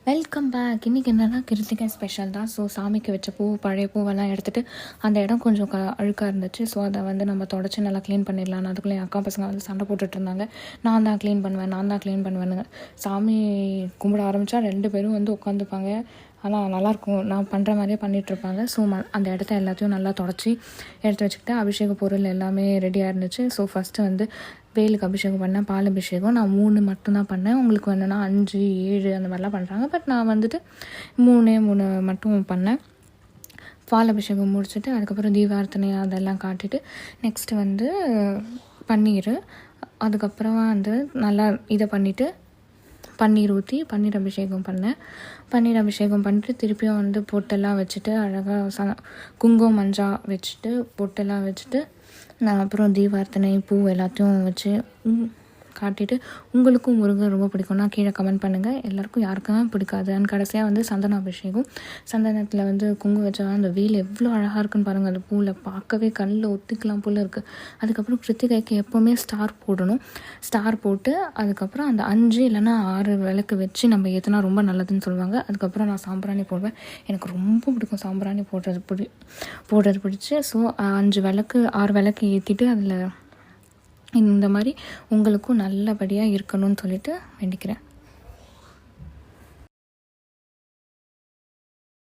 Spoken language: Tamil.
Welcome back. இன்றைக்கி என்னென்னா கிருத்திகை ஸ்பெஷல் தான். ஸோ சாமிக்கு வச்ச பூ பழைய பூவெல்லாம் எடுத்துகிட்டு அந்த இடம் கொஞ்சம் அழுக்காக இருந்துச்சு. ஸோ அதை வந்து நம்ம தொடச்சி நல்லா க்ளீன் பண்ணிடலாம். அதுக்குள்ளே என் அக்கா பசங்க வந்து சண்டை போட்டுட்டு இருந்தாங்க. நான் தான் க்ளீன் பண்ணுவேன்னு. சாமி கும்பிட ஆரம்பித்தா 2 பேரும் வந்து உட்காந்துப்பாங்க. ஆனால் நல்லாயிருக்கும், நான் பண்ணுற மாதிரியே பண்ணிகிட்ருப்பாங்க. ஸோ அந்த இடத்த எல்லாத்தையும் நல்லா தொடச்சி எடுத்து வச்சுக்கிட்டு அபிஷேக பொருள் எல்லாமே ரெடியாக இருந்துச்சு. ஸோ ஃபஸ்ட்டு வந்து வேலுக்கு அபிஷேகம் பண்ணேன், பால் அபிஷேகம். நான் 3 மட்டும்தான் பண்ணேன். உங்களுக்கு வேணுன்னா 5, 7 அந்த மாதிரிலாம் பண்ணுறாங்க. பட் நான் வந்துட்டு 3 மட்டும் பண்ணேன். பால் அபிஷேகம் முடிச்சுட்டு அதுக்கப்புறம் தீபார்த்தனை அதெல்லாம் காட்டிட்டு நெக்ஸ்ட்டு வந்து அதுக்கப்புறமா வந்து நல்லா இதை பண்ணிவிட்டு பன்னீர் ஊற்றி பன்னீர் அபிஷேகம் பண்ணேன். பன்னீர் அபிஷேகம் பண்ணிட்டு திருப்பியும் வந்து பொட்டெல்லாம் வச்சுட்டு அழகாக குங்குமம் மஞ்சள் வச்சுட்டு பொட்டெல்லாம் வச்சுட்டு நான் அப்புறம் தீபார்த்தனை பூ எல்லாத்தையும் வச்சு காட்டிட்டு உங்களுக்கும் முருகன் ரொம்ப பிடிக்கும்னா கீழே கமெண்ட் பண்ணுங்கள். எல்லாருக்கும் யாருக்குமே பிடிக்காது. அண்ட் கடைசியாக வந்து சந்தன அபிஷேகம். சந்தனத்தில் வந்து குங்குமம் வச்சா அந்த வேல் எவ்வளோ அழகாக இருக்குன்னு பாருங்கள். அந்த பூவில் பார்க்கவே கண்ணில் ஒத்திக்கலாம் போல் இருக்குது. அதுக்கப்புறம் கிருத்திகைக்கு எப்போவுமே ஸ்டார் போடணும். ஸ்டார் போட்டு அதுக்கப்புறம் அந்த 5 இல்லைன்னா 6 விளக்கு வச்சு நம்ம ஏற்றினா ரொம்ப நல்லதுன்னு சொல்லுவாங்க. அதுக்கப்புறம் நான் சாம்பிராணி போடுவேன். எனக்கு ரொம்ப பிடிக்கும் சாம்பிராணி போடுறது பிடிச்சி. ஸோ 5 விளக்கு 6 விளக்கு ஏற்றிட்டு அதில் இந்த மாதிரி உங்களுக்கும் நல்லபடியாக இருக்கணும்னு சொல்லிட்டு வேண்டிக்கிறேன்.